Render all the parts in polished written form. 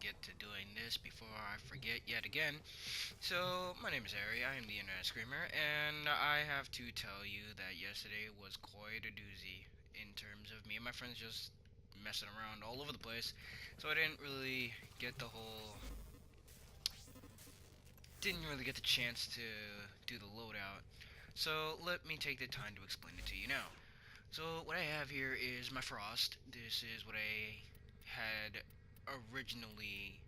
get to doing this before I forget yet again. So, my name is Harry, I am the Internet Screamer, and I have to tell you that yesterday was quite a doozy in terms of me and my friends just messing around all over the place. So I didn't really get the chance to do the loadout. So let me take the time to explain it to you now. So what I have here is my Frost. This is what I had originally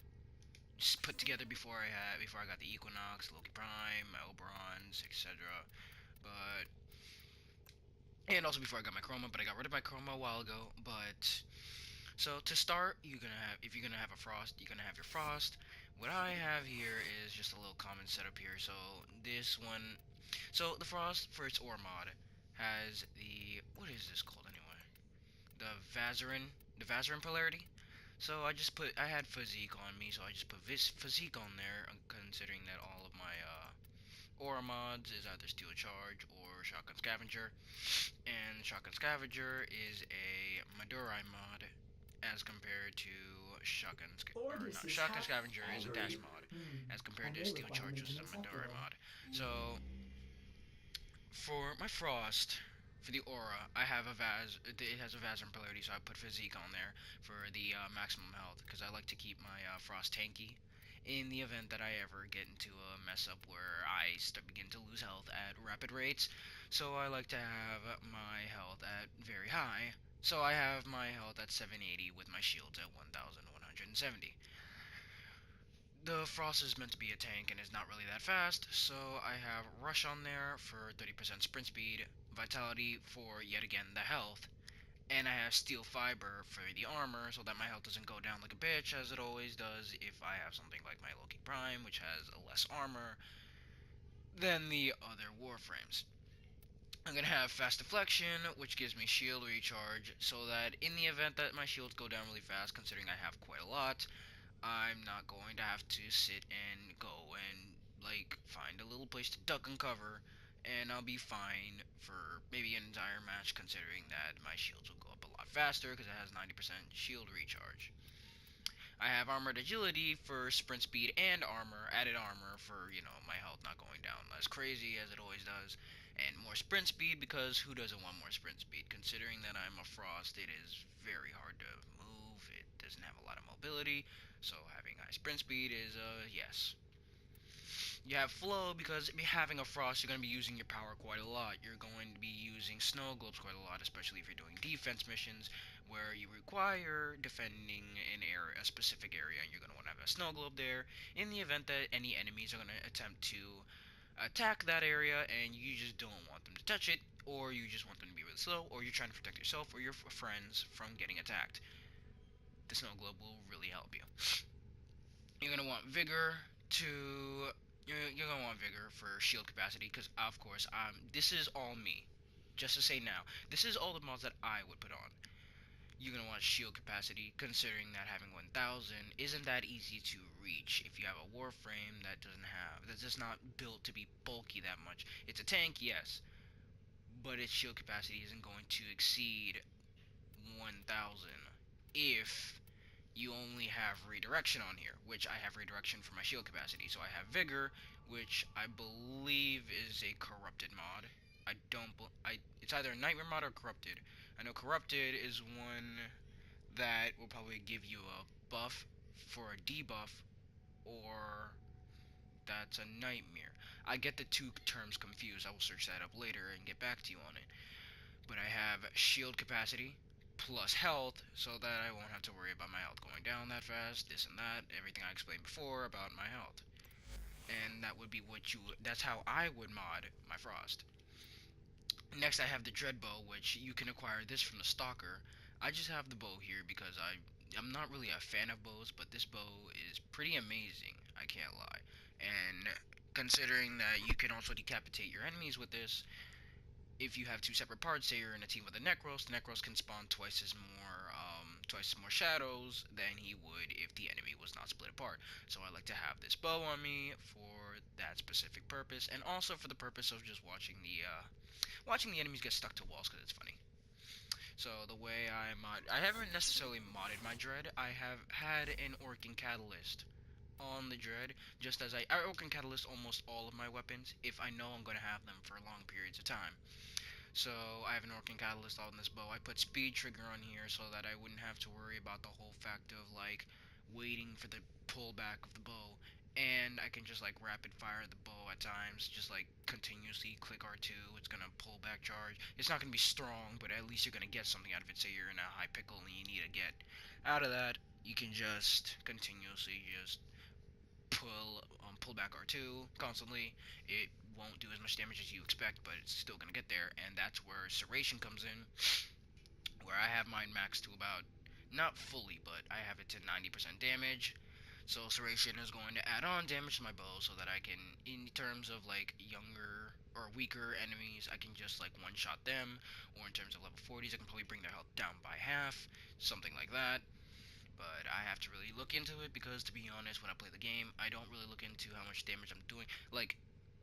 just put together before I got the Equinox, Loki Prime, my Oberons, etc. But and also before I got my Chroma, but I got rid of my Chroma a while ago. But so to start, if you're gonna have a Frost, you're gonna have your Frost. What I have here is just a little common setup here. So this one, so the Frost for its ore mod has the what is this called anyway? The Vazarin polarity. So I had Physique on me, so I just put this Physique on there, considering that all of my aura mods is either Steel Charge or Shotgun Scavenger, and Shotgun Scavenger is a Madurai mod as compared to Shotgun Scavenger is a dash mod as compared to Steel Charge, which is a Madurai mod. So for my Frost, for the aura, I have a It has a Vazarin polarity, so I put Physique on there for the maximum health because I like to keep my Frost tanky. In the event that I ever get into a mess up where begin to lose health at rapid rates, so I like to have my health at very high. So I have my health at 780 with my shields at 1170. The Frost is meant to be a tank and is not really that fast, so I have Rush on there for 30% sprint speed, Vitality for yet again the health, and I have Steel Fiber for the armor so that my health doesn't go down like a bitch as it always does if I have something like my Loki Prime, which has less armor than the other Warframes. I'm gonna have Fast Deflection, which gives me shield recharge, so that in the event that my shields go down really fast, considering I have quite a lot, I'm not going to have to sit and go and like find a little place to duck and cover, and I'll be fine for maybe an entire match considering that my shields will go up a lot faster because it has 90% shield recharge. I have Armored Agility for sprint speed and added armor for, my health not going down as crazy as it always does, and more sprint speed because who doesn't want more sprint speed? Considering that I'm a Frost, it is very hard to move, it doesn't have a lot of mobility, so having high sprint speed is a yes. You have flow because having a Frost, you're going to be using your power quite a lot. You're going to be using snow globes quite a lot, especially if you're doing defense missions where you require defending a specific area, and you're going to want to have a snow globe there in the event that any enemies are going to attempt to attack that area and you just don't want them to touch it, or you just want them to be really slow, or you're trying to protect yourself or your friends from getting attacked. The snow globe will really help you. You're gonna want vigor to you're gonna want vigor for shield capacity because of course this is all me. Just to say now, this is all the mods that I would put on. You're gonna want shield capacity considering that having 1000 isn't that easy to reach if you have a Warframe that's just not built to be bulky that much. It's a tank, yes, but its shield capacity isn't going to exceed 1000 if you only have redirection on here, which I have redirection for my shield capacity. So I have vigor, which I believe is a corrupted mod. I don't. It's either a nightmare mod or corrupted. I know corrupted is one that will probably give you a buff for a debuff, or that's a nightmare. I get the two terms confused. I will search that up later and get back to you on it. But I have shield capacity plus health so that I won't have to worry about my health going down that fast, this and that, everything I explained before about my health. And that's how I would mod my Frost. Next I have the Dread Bow, which you can acquire this from the Stalker. I just have the bow here because I'm not really a fan of bows, but this bow is pretty amazing, I can't lie. And considering that you can also decapitate your enemies with this, if you have two separate parts, say you're in a team with a Necros, the Necros can spawn twice as more shadows than he would if the enemy was not split apart. So I like to have this bow on me for that specific purpose, and also for the purpose of just watching the enemies get stuck to walls because it's funny. So the way I haven't necessarily modded my dread. I have had an Orkin catalyst on the dread, just as I Orkin catalyst almost all of my weapons if I know I'm going to have them for long periods of time. So I have an Orkin catalyst on this bow. I put speed trigger on here so that I wouldn't have to worry about the whole fact of like waiting for the pullback of the bow. And I can just like rapid fire the bow at times, just like continuously click R2. It's gonna pull back charge. It's not gonna be strong, but at least you're gonna get something out of it. Say you're in a high pickle and you need to get out of that. You can just continuously just pull back R2 constantly. It won't do as much damage as you expect, but it's still gonna get there, and that's where Serration comes in, where I have mine maxed to about, not fully, but I have it to 90% damage. So Serration is going to add on damage to my bow so that I can, in terms of like younger or weaker enemies, I can just like one-shot them, or in terms of level 40s, I can probably bring their health down by half, something like that. But I have to really look into it because, to be honest, when I play the game, I don't really look into how much damage I'm doing, like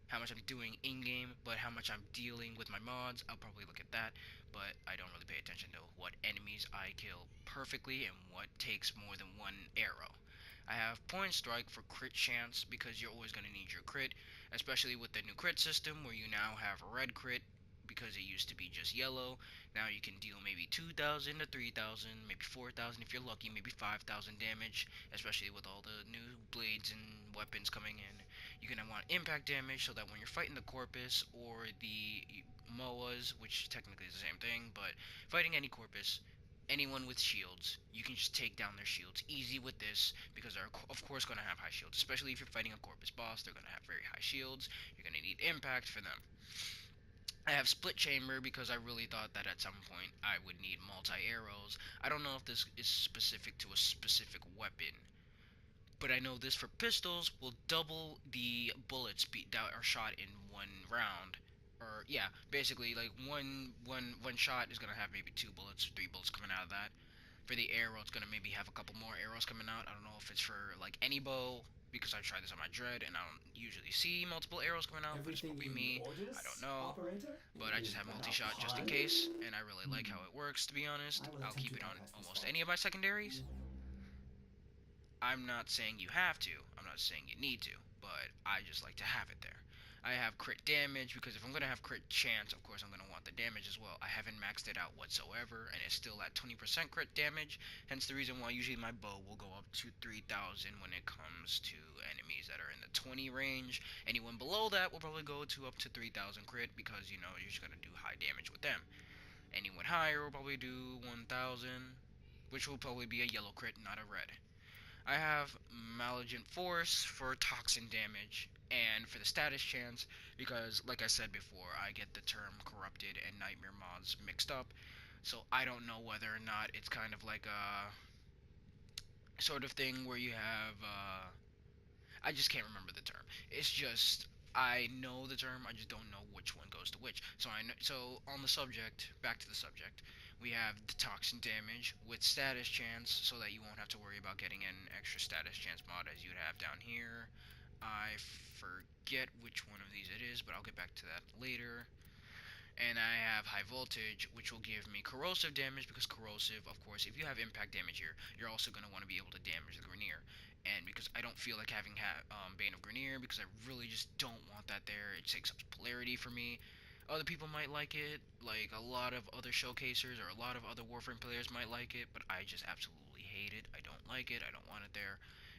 how much I'm doing in game, but how much I'm dealing with my mods. I'll probably look at that, but I don't really pay attention to what enemies I kill perfectly and what takes more than one arrow. I have point strike for crit chance because you're always going to need your crit, especially with the new crit system where you now have a red crit because it used to be just yellow. Now you can deal maybe 2,000 to 3,000, maybe 4,000 if you're lucky, maybe 5,000 damage, especially with all the new blades and weapons coming in. You're going to want impact damage so that when you're fighting the Corpus or the MOAs, which technically is the same thing, but fighting any Corpus, anyone with shields, you can just take down their shields easy with this because they're of course going to have high shields, especially if you're fighting a Corpus boss. They're going to have very high shields. You're going to need impact for them. I have split chamber because I really thought that at some point I would need multi arrows. I don't know if this is specific to a specific weapon, but I know this for pistols will double the bullet speed that are shot in one round. Or yeah, basically like one shot is gonna have maybe 2 bullets, 3 bullets coming out of that. For the arrow, it's gonna maybe have a couple more arrows coming out. I don't know if it's for like any bow because I tried this on my dread and I don't usually see multiple arrows coming out, but it's Everything probably in me. I don't orders, know, operator? but I Is just have that a multi-shot just in pun? case, and I really like how it works. To be honest, I will I'll attend keep to it on bypass this almost fault. any of my secondaries. I'm not saying you have to. I'm not saying you need to, but I just like to have it there. I have crit damage because if I'm going to have crit chance, of course I'm going to want the damage as well. I haven't maxed it out whatsoever, and it's still at 20% crit damage, hence the reason why usually my bow will go up to 3,000 when it comes to enemies that are in the 20 range. Anyone below that will probably go to up to 3,000 crit because, you know, you're just going to do high damage with them. Anyone higher will probably do 1,000, which will probably be a yellow crit, not a red. I have Malignant Force for toxin damage and for the status chance because, like I said before, I get the term corrupted and nightmare mods mixed up. So I don't know whether or not it's kind of like a sort of thing where you have I just can't remember the term. It's just I know the term, I just don't know which one goes to which. So I know, so on the subject, back to the subject, we have the toxin damage with status chance, so that you won't have to worry about getting an extra status chance mod as you'd have down here. I forget which one of these it is, but I'll get back to that later. And I have high voltage, which will give me corrosive damage because corrosive, of course, if you have impact damage here, you're also going to want to be able to damage the Grenier. And because I don't feel like having Bane of Grenier, because I really just don't want that there, it takes up polarity for me. Other people might like it, like a lot of other showcasers or a lot of other Warframe players might like it, but I just absolutely hate it. I don't like it, I don't want it there.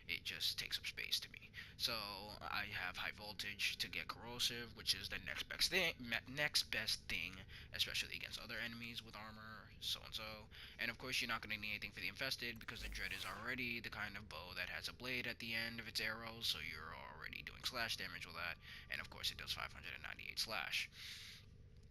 It just takes up space to me. So I have high voltage to get corrosive, which is the next best thing, especially against other enemies with armor, so and so. And of course, you're not going to need anything for the infested because the dread is already the kind of bow that has a blade at the end of its arrows, so you're already doing slash damage with that. And of course, it does 598 slash.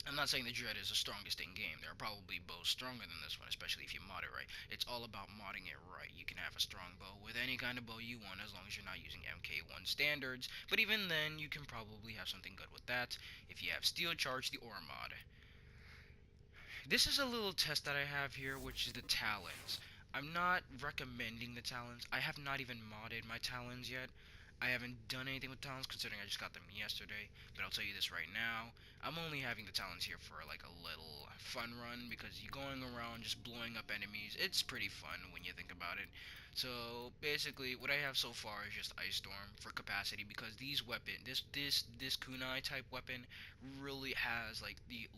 I'm not saying the Dread is the strongest in game. There are probably bows stronger than this one, especially if you mod it right. It's all about modding it right. You can have a strong bow with any kind of bow you want as long as you're not using MK1 standards. But even then, you can probably have something good with that if you have Steel Charge, the Ore mod. This is a little test that I have here, which is the Talons. I'm not recommending the Talons. I have not even modded my Talons yet. I haven't done anything with talents considering I just got them yesterday, but I'll tell you this right now. I'm only having the talents here for like a little fun run because you're going around just blowing up enemies. It's pretty fun when you think about it. So basically, what I have so far is just Ice Storm for capacity because these weapon, this kunai type weapon, really has like the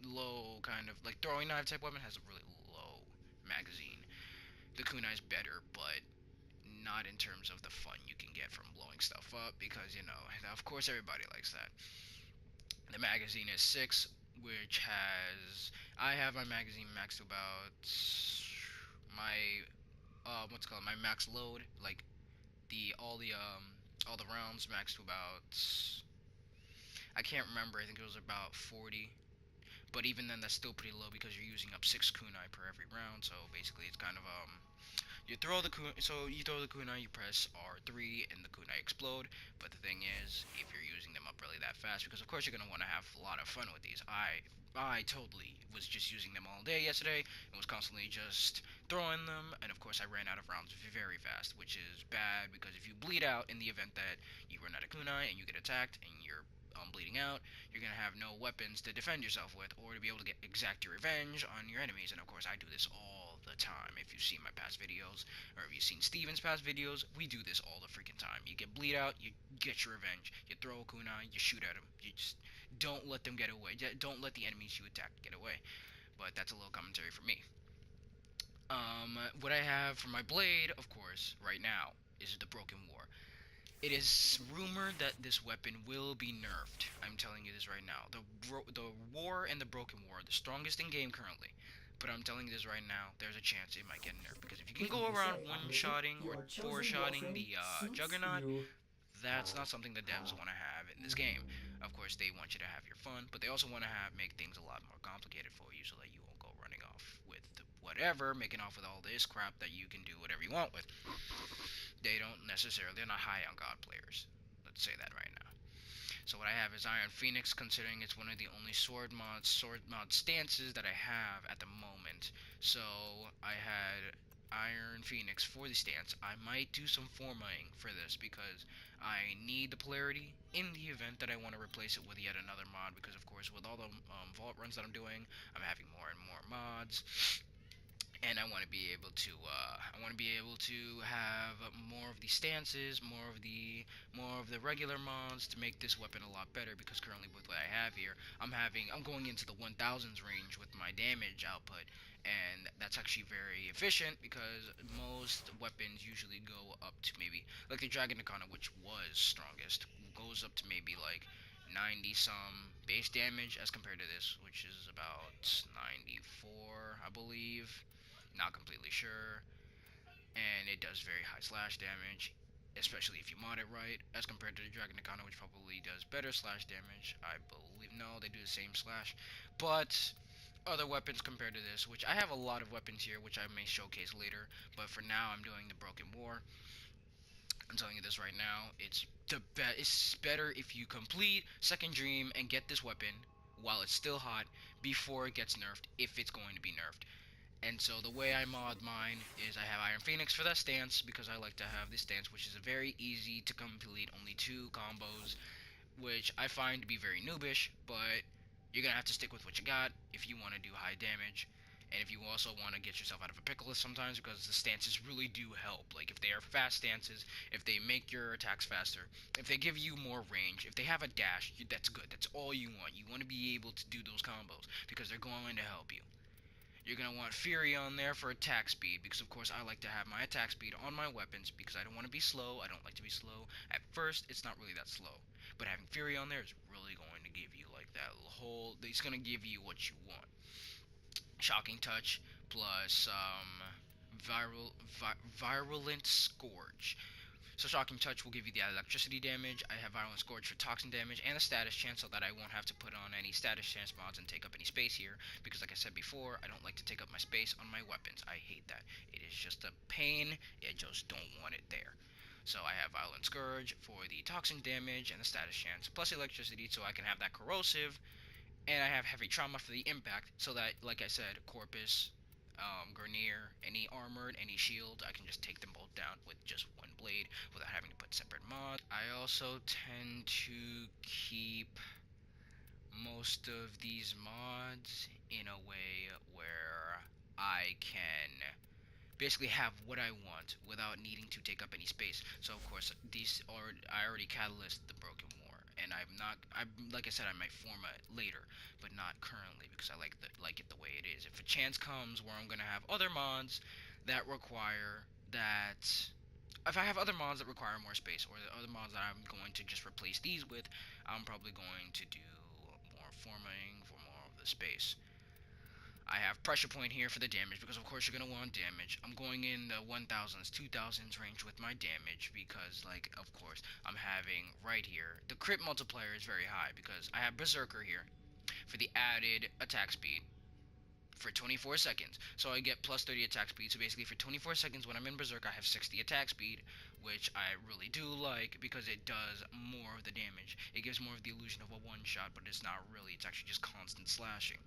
low kind of like throwing knife type weapon has a really low magazine. The kunai's better, but not in terms of the fun you can get from blowing stuff up because of course everybody likes that. The magazine is 6, which has I have my magazine maxed to about my what's it called, my max load, like the all the rounds maxed to about, I can't remember, I think it was about 40. But even then, that's still pretty low because you're using up 6 kunai per every round. So basically, it's kind of you throw the kunai, you press R3, and the kunai explode. But the thing is, if you're using them up really that fast, because of course you're gonna want to have a lot of fun with these. I totally was just using them all day yesterday and was constantly just throwing them, and of course I ran out of rounds very fast, which is bad because if you bleed out in the event that you run out of kunai and you get attacked and you're bleeding out, you're gonna have no weapons to defend yourself with or to be able to exact your revenge on your enemies. And of course, I do this all the time. If you've seen my past videos, or if you've seen Steven's past videos, we do this all the freaking time. You get bleed out, you get your revenge. You throw a kunai, you shoot at them. You just don't let them get away. Don't let the enemies you attack get away. But that's a little commentary for me. What I have for my blade, of course, right now, is the Broken War. It is rumored that this weapon will be nerfed. I'm telling you this right now. The War and the Broken War are the strongest in game currently. But I'm telling you this right now, there's a chance it might get nerfed. Because if you can What can go I around say? one-shotting or Your chosen four-shotting Warframe the suits Juggernaut, you. that's not something the devs want to have in this game. Of course, they want you to have your fun, but they also want to make things a lot more complicated for you so that you won't go running off with whatever, making off with all this crap that you can do whatever you want with. They don't necessarily, they're not high on God players. Let's say that right now. So what I have is Iron Phoenix, considering it's one of the only sword mod stances that I have at the moment. So I had Iron Phoenix for the stance. I might do some formatting for this because I need the polarity in the event that I want to replace it with yet another mod. Because of course, with all the vault runs that I'm doing, I'm having more and more mods, and I want to be able to have more of the stances, more of the regular mods to make this weapon a lot better. Because currently with what I have here, I'm going into the 1000s range with my damage output, and that's actually very efficient because most weapons usually go up to maybe like the Dragon Nakana, which was strongest, goes up to maybe like 90 some base damage as compared to this, which is about 94, I believe, not completely sure, and it does very high slash damage, especially if you mod it right, as compared to the Dragon Nakano, which probably does better slash damage. I believe, no, they do the same slash, but other weapons compared to this, which I have a lot of weapons here, which I may showcase later, but for now I'm doing the Broken War. I'm telling you this right now, it's better if you complete Second Dream and get this weapon while it's still hot before it gets nerfed, if it's going to be nerfed. And so the way I mod mine is I have Iron Phoenix for that stance because I like to have this stance, which is a very easy to complete, only 2 combos, which I find to be very noobish, but you're gonna have to stick with what you got if you want to do high damage. And if you also want to get yourself out of a pickle sometimes, because the stances really do help. Like if they are fast stances, if they make your attacks faster, if they give you more range, if they have a dash, that's good. That's all you want. You want to be able to do those combos because they're going to help you. You're going to want Fury on there for attack speed, because of course I like to have my attack speed on my weapons because I don't want to be slow. I don't like to be slow. At first, it's not really that slow. But having Fury on there is really going to give you like that whole, it's going to give you what you want. Shocking Touch plus Virulent Scourge. So Shocking Touch will give you the electricity damage. I have Virulent Scourge for toxin damage and the status chance so that I won't have to put on any status chance mods and take up any space here. Because like I said before, I don't like to take up my space on my weapons. I hate that. It is just a pain. I just don't want it there. So I have Violent Scourge for the toxin damage and the status chance, plus electricity so I can have that corrosive, and I have Heavy Trauma for the impact so that, like I said, Corpus, Grenier, any armored, any shield, I can just take them both down with just one blade without having to put add separate mods. I also tend to keep most of these mods in a way where I can basically have what I want without needing to take up any space. So of course I already catalyst the Broken War, and I'm like I said, I might form it later, but not currently because I like it the way it is. If a chance comes where I'm gonna have other mods that require that. If I have other mods that require more space, or the other mods that I'm going to just replace these with, I'm probably going to do more formatting for more of the space. I have pressure point here for the damage because of course you're going to want damage. I'm going in the 1000s, 2000s range with my damage because like of course I'm having right here. The crit multiplier is very high because I have Berserker here for the added attack speed for 24 seconds. So I get plus 30 attack speed. So basically for 24 seconds when I'm in Berserk I have 60 attack speed, which I really do like because it does more of the damage. It gives more of the illusion of a one shot, but it's not really. It's actually just constant slashing.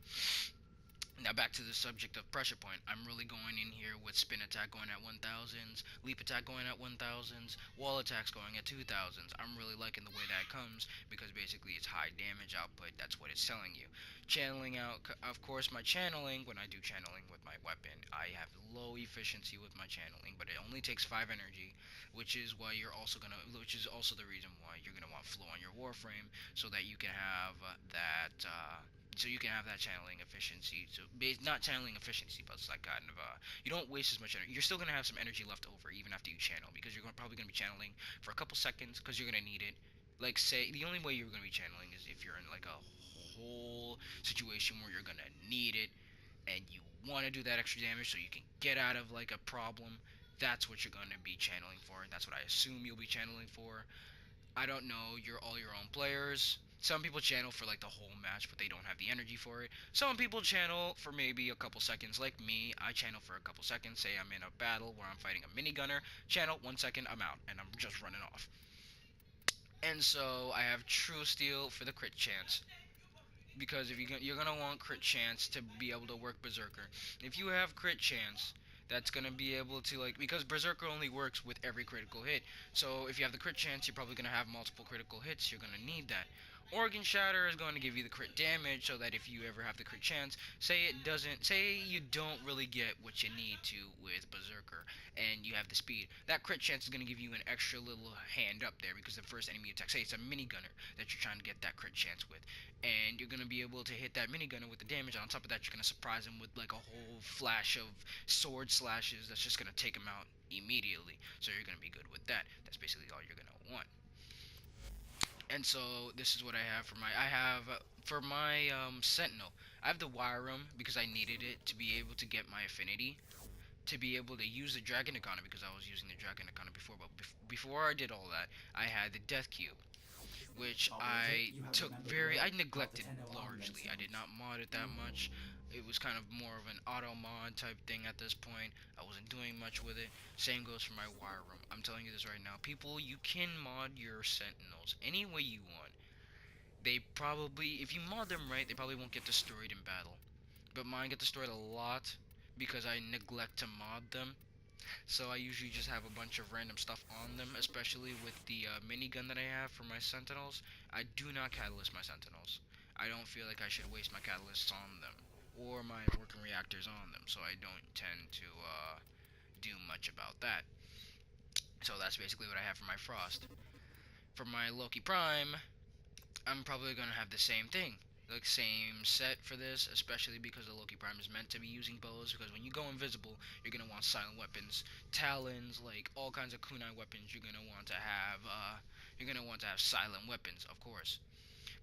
Now back to the subject of pressure point. I'm really going in here with spin attack going at 1000s, leap attack going at 1000s, wall attacks going at 2000s. I'm really liking the way that comes because basically it's high damage output. That's what it's telling you. Channeling out, of course, my channeling, when I do channeling with my weapon, I have low efficiency with my channeling, but it only takes 5 energy, which is why which is also the reason why you're gonna want flow on your Warframe so that you can have that channeling efficiency. So not channeling efficiency, but it's like kind of you don't waste as much energy. You're still gonna have some energy left over even after you channel because you're probably gonna be channeling for a couple seconds because you're gonna need it. Like say the only way you're gonna be channeling is if you're in like a whole situation where you're gonna need it and you want to do that extra damage so you can get out of like a problem. That's what you're gonna be channeling for. That's what I assume you'll be channeling for. I don't know, you're all your own players. Some people channel for like the whole match, but they don't have the energy for it. Some people channel for maybe a couple seconds, like me. I channel for a couple seconds. Say I'm in a battle where I'm fighting a minigunner. Channel 1 second, I'm out, and I'm just running off. And so I have True Steel for the crit chance because if you're gonna want crit chance to be able to work Berserker. If you have crit chance, that's gonna be able to like because Berserker only works with every critical hit. So if you have the crit chance, you're probably gonna have multiple critical hits. You're gonna need that. Organ Shatter is going to give you the crit damage, so that if you ever have the crit chance, say you don't really get what you need to with Berserker, and you have the speed, that crit chance is going to give you an extra little hand up there because the first enemy attack, say it's a minigunner that you're trying to get that crit chance with, and you're going to be able to hit that minigunner with the damage. On top of that, you're going to surprise him with like a whole flash of sword slashes that's just going to take him out immediately. So you're going to be good with that. That's basically all you're going to want. And so this is what I have for my Sentinel. I have the wire room because I needed it to be able to get my affinity, to be able to use the Dragon Economy because I was using the Dragon Economy before. But before I did all that, I had the Death Cube, which I neglected largely. I did not mod it that much. It was kind of more of an auto mod type thing at this point. I wasn't doing much with it. Same goes for my wire room. I'm telling you this right now. People, you can mod your sentinels any way you want. They probably, if you mod them right, they probably won't get destroyed in battle. But mine get destroyed a lot because I neglect to mod them. So I usually just have a bunch of random stuff on them, especially with the minigun that I have for my sentinels. I do not catalyst my sentinels. I don't feel like I should waste my catalysts on them or my working reactors on them, so I don't tend to do much about that. So that's basically what I have for my Frost. For my Loki Prime, I'm probably going to have the same thing. The same set for this, especially because the Loki Prime is meant to be using bows, because when you go invisible, you're going to want silent weapons, talons, like all kinds of kunai weapons. You're going to want to have silent weapons, of course.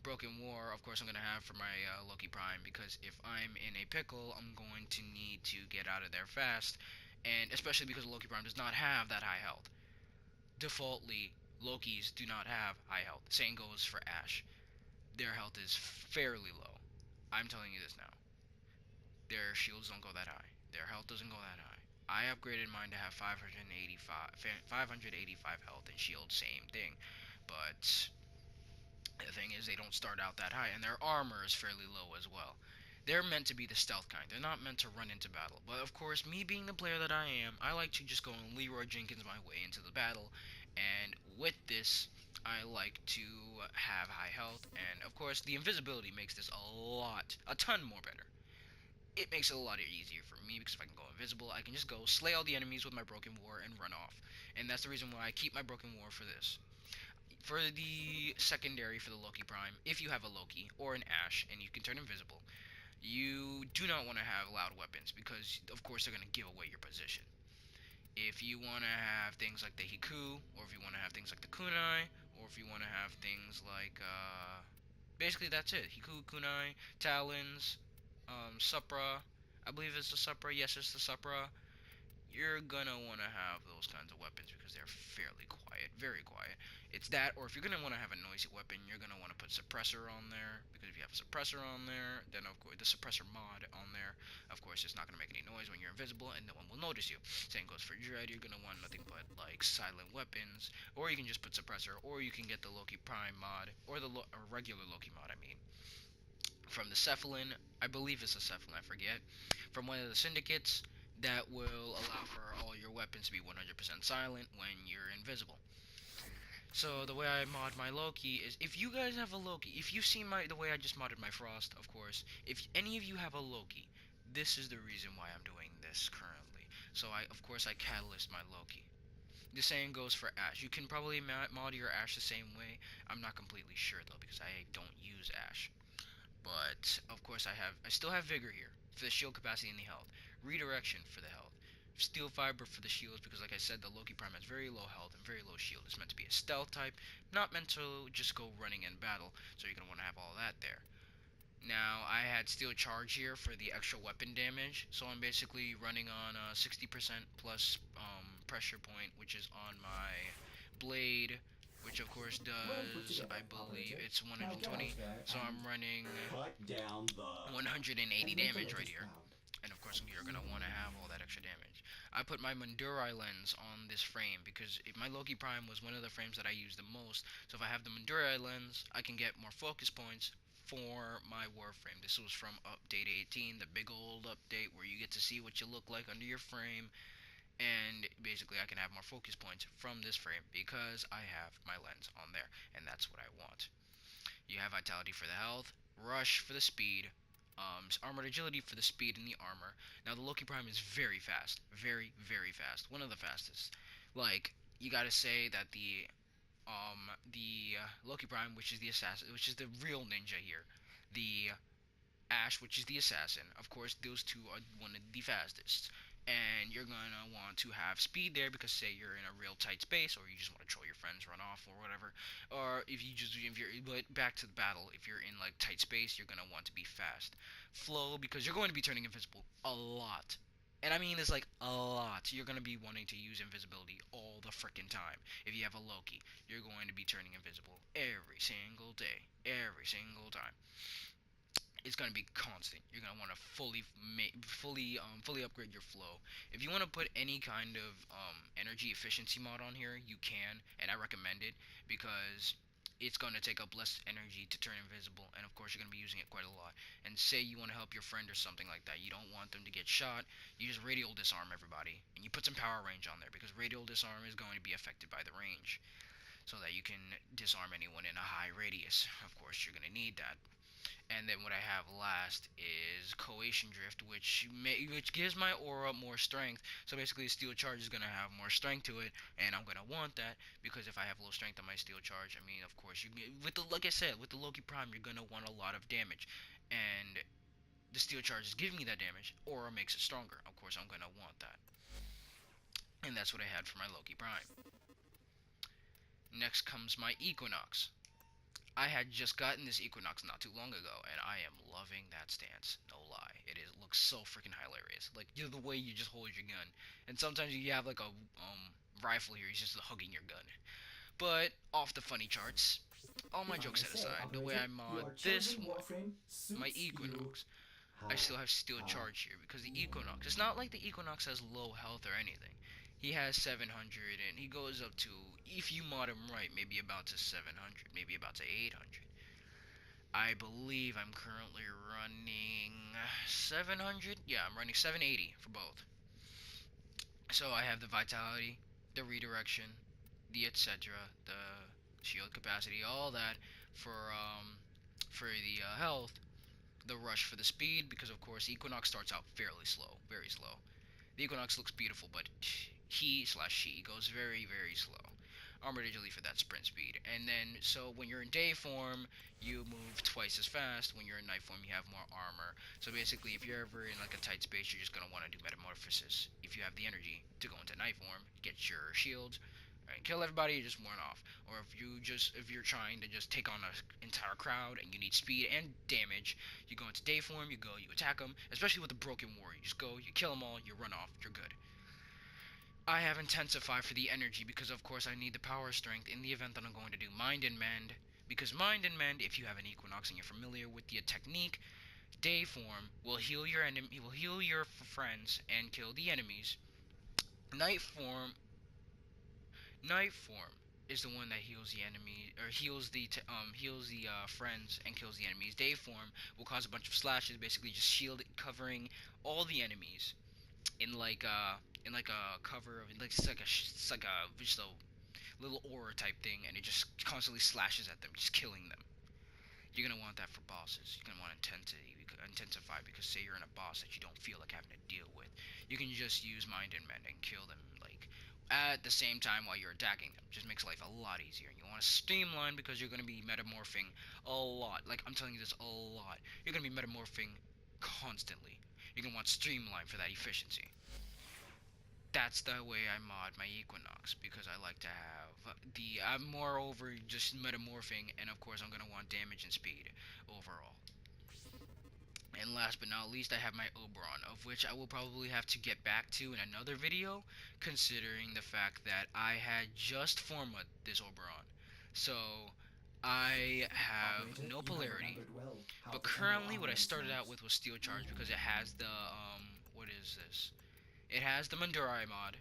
Broken War, of course, I'm going to have for my Loki Prime, because if I'm in a pickle, I'm going to need to get out of there fast, and especially because Loki Prime does not have that high health. Defaultly, Lokis do not have high health. Same goes for Ash. Their health is fairly low. I'm telling you this now. Their shields don't go that high. Their health doesn't go that high. I upgraded mine to have 585 health and shield, same thing. But the thing is, they don't start out that high, and their armor is fairly low as well. They're meant to be the stealth kind. They're not meant to run into battle. But of course, me being the player that I am, I like to just go and Leroy Jenkins my way into the battle And with this, I like to have high health, and of course, the invisibility makes this a ton more better. It makes it a lot easier for me because if I can go invisible, I can just go slay all the enemies with my Broken War and run off. And that's the reason why I keep my Broken War for this. For the secondary for the Loki Prime, if you have a Loki or an Ash and you can turn invisible, you do not want to have loud weapons because, of course, they're going to give away your position. If you want to have things like the Hiku, or if you want to have things like the Kunai, or if you want to have things like, basically that's it. Hiku, Kunai, Talons, Supra. I believe it's the Supra. Yes, it's the Supra. You're gonna want to have those kinds of weapons because they're fairly quiet, very quiet. It's that, or if you're gonna want to have a noisy weapon, you're gonna want to put suppressor on there because if you have a suppressor on there, then of course the suppressor mod on there, of course, it's not gonna make any noise when you're invisible, and no one will notice you. Same goes for Dread. You're gonna want nothing but like silent weapons, or you can just put suppressor, or you can get the Loki Prime mod, or the regular Loki mod. I mean, from the Cephalin, I believe it's a Cephalin, I forget, from one of the syndicates that will allow for all your weapons to be 100% silent when you're invisible. So the way I mod my Loki is, if you guys have a Loki, if you see the way I just modded my Frost, of course, if any of you have a Loki, this is the reason why I'm doing this currently. So of course I catalyst my Loki. The same goes for Ash. You can probably mod your Ash the same way. I'm not completely sure though because I don't use Ash. But of course I still have Vigor here for the shield capacity and the health. Redirection for the health. Steel Fiber for the shields because like I said, the Loki Prime has very low health and very low shield. It's meant to be a stealth type, not meant to just go running in battle, so you're going to want to have all that there. Now, I had Steel Charge here for the extra weapon damage, so I'm basically running on 60% plus pressure point, which is on my blade, which of course Ready for does, I today, believe, operator. it's Now get out 120, there so I'm and running cut down the 180 and make the damage right Lotus here. proud. And of course, you're going to want to have all that extra damage. I put my Mundurai lens on this frame because if my Loki Prime was one of the frames that I use the most. So if I have the Mundurai lens, I can get more focus points for my Warframe. This was from update 18, the big old update where you get to see what you look like under your frame. And basically, I can have more focus points from this frame because I have my lens on there. And that's what I want. You have Vitality for the health, Rush for the speed, Armored Agility for the speed and the armor. Now, the Loki Prime is very fast. Very, very fast. One of the fastest. Like, you gotta say that the Loki Prime, which is the assassin, which is the real ninja here, the Ash, which is the assassin. Of course, those two are one of the fastest. And you're gonna want to have speed there because say you're in a real tight space, or you just want to troll your friends, run off, or whatever. Or if you're, but back to the battle, if you're in like tight space, you're gonna want to be fast. Flow because you're going to be turning invisible a lot. And I mean it's like a lot. You're gonna be wanting to use invisibility all the freaking time. If you have a Loki, you're going to be turning invisible every single day, every single time. It's going to be constant. You're going to want to fully upgrade your flow. If you want to put any kind of energy efficiency mod on here, you can, and I recommend it because it's going to take up less energy to turn invisible, and of course you're going to be using it quite a lot. And say you want to help your friend or something like that, you don't want them to get shot, you just radial disarm everybody, and you put some power range on there because radial disarm is going to be affected by the range, so that you can disarm anyone in a high radius. Of course, you're going to need that. And then what I have last is Coation Drift, which gives my aura more strength. So basically, Steel Charge is gonna have more strength to it, and I'm gonna want that because if I have low strength on my Steel Charge, I mean, of course, like I said, with the Loki Prime, you're gonna want a lot of damage, and the Steel Charge is giving me that damage. Aura makes it stronger. Of course, I'm gonna want that, and that's what I had for my Loki Prime. Next comes my Equinox. I had just gotten this Equinox not too long ago, and I am loving that stance. No lie, looks so freaking hilarious. Like the way you just hold your gun, and sometimes you have like a rifle here. He's just hugging your gun. But off the funny charts, all my If I jokes may set say, aside, the way I operator, mod your this chosen one, Warframe my suits you. Equinox, I still have Steel Charge here because the Equinox. It's not like the Equinox has low health or anything. He has 700 and he goes up to, if you mod him right, maybe about to 700, maybe about to 800. I believe I'm currently running 700. Yeah, I'm running 780 for both. So I have the vitality, the redirection, the etc., the shield capacity, all that for the health, the rush for the speed, because of course Equinox starts out fairly slow, very slow. The Equinox looks beautiful, but he slash she goes very, very slow. Armor digitally for that sprint speed. And then, so when you're in day form, you move twice as fast. When you're in night form, you have more armor. So basically, if you're ever in like a tight space, you're just gonna want to do metamorphosis. If you have the energy to go into night form, get your shields, and kill everybody, you just run off. Or if you're trying to just take on an entire crowd and you need speed and damage, you go into day form, you attack them. Especially with the broken warrior, you just go, you kill them all, you run off, you're good. I have Intensify for the energy because of course I need the power strength in the event that I'm going to do Mind and Mend. Because Mind and Mend, if you have an Equinox and you're familiar with the technique, day form will heal your enemy, will heal your friends and kill the enemies. Night form, night form is the one that heals the enemy or heals the friends and kills the enemies. Day form will cause a bunch of slashes, basically just shield covering all the enemies in like a cover of like it's like a just a little aura type thing, and it just constantly slashes at them, just killing them. You're gonna want that for bosses. You're gonna want intensify because say you're in a boss that you don't feel like having to deal with, you can just use Mind and Mend and kill them like at the same time while you're attacking them. Just makes life a lot easier. And you want to streamline because you're gonna be metamorphing a lot. Like I'm telling you this a lot. You're gonna be metamorphing constantly. You're gonna want streamline for that efficiency. That's the way I mod my Equinox because I like to have I'm more over just metamorphing, and of course I'm gonna want damage and speed overall. And last but not least, I have my Oberon, of which I will probably have to get back to in another video, considering the fact that I had just formatted this Oberon. So I have Operator, no you have polarity, remembered well how but to channel currently what I online started out sounds. with was Steel Charge because it has the what is this? It has the Mandurai mod.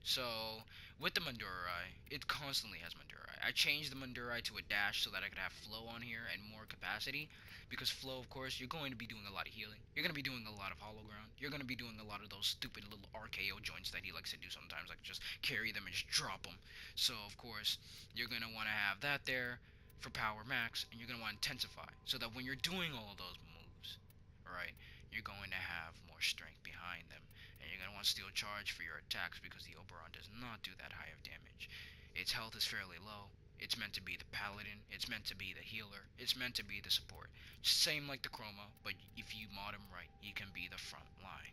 So, with the Mandurai, it constantly has Mandurai. I changed the Mandurai to a dash so that I could have flow on here and more capacity. Because flow, of course, you're going to be doing a lot of healing. You're going to be doing a lot of hollow ground. You're going to be doing a lot of those stupid little RKO joints that he likes to do sometimes, like just carry them and just drop them. So, of course, you're going to want to have that there for power max, and you're going to want to intensify so that when you're doing all those moves, right, you're going to have more strength behind them, and you're going to want Steel Charge for your attacks because the Oberon does not do that high of damage. Its health is fairly low. It's meant to be the paladin. It's meant to be the healer. It's meant to be the support. Same like the Chroma, but if you mod him right, you can be the front line.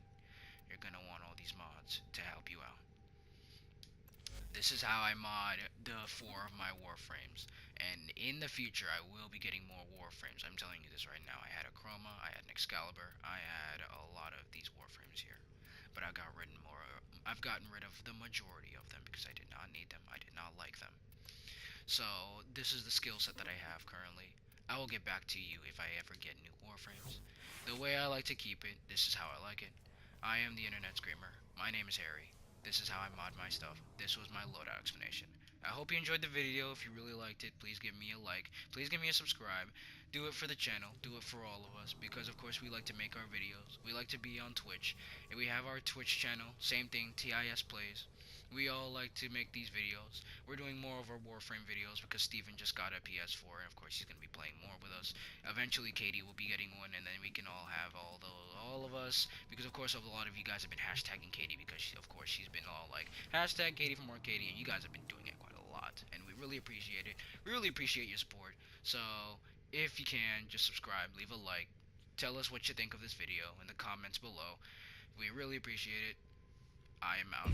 You're going to want all these mods to help you out. This is how I mod the 4 of my Warframes. And in the future, I will be getting more Warframes. I'm telling you this right now. I had a Chroma, I had an Excalibur, I had a lot of these Warframes here. But I've gotten rid of the majority of them because I did not need them. I did not like them. So this is the skill set that I have currently. I will get back to you if I ever get new Warframes. The way I like to keep it, this is how I like it. I am the Internet Screamer. My name is Harry. This is how I mod my stuff. This was my loadout explanation. I hope you enjoyed the video. If you really liked it, please give me a like. Please give me a subscribe. Do it for the channel. Do it for all of us. Because, of course, we like to make our videos. We like to be on Twitch. And we have our Twitch channel. Same thing, TISplays. We all like to make these videos. We're doing more of our Warframe videos because Steven just got a PS4, and of course he's going to be playing more with us. Eventually Katie will be getting one, and then we can all have all of us, because of course a lot of you guys have been hashtagging Katie because of course she's been all like, hashtag Katie for more Katie, and you guys have been doing it quite a lot, and we really appreciate it. We really appreciate your support. So, if you can, just subscribe, leave a like, tell us what you think of this video in the comments below. We really appreciate it. I am out.